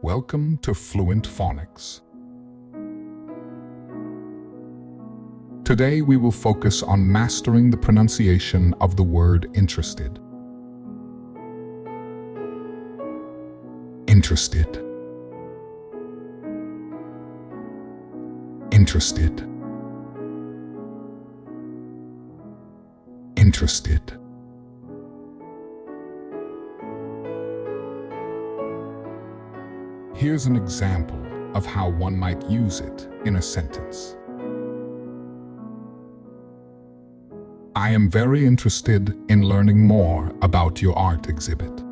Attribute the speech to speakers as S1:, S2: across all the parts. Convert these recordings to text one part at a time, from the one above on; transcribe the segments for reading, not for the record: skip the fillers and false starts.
S1: Welcome to Fluent Phonics. Today we will focus on mastering the pronunciation of the word interested. Interested. Interested. Interested. Here's an example of how one might use it in a sentence. I am very interested in learning more about your art exhibit.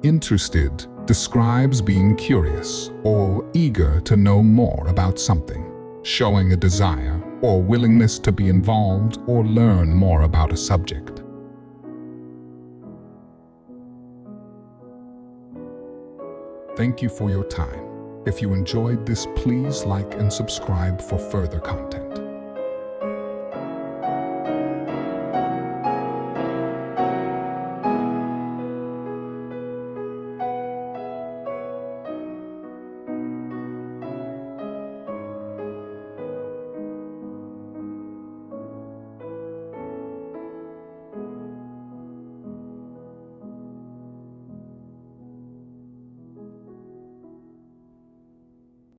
S1: Interested describes being curious or eager to know more about something, showing a desire or willingness to be involved or learn more about a subject. Thank you for your time. If you enjoyed this, please like and subscribe for further content.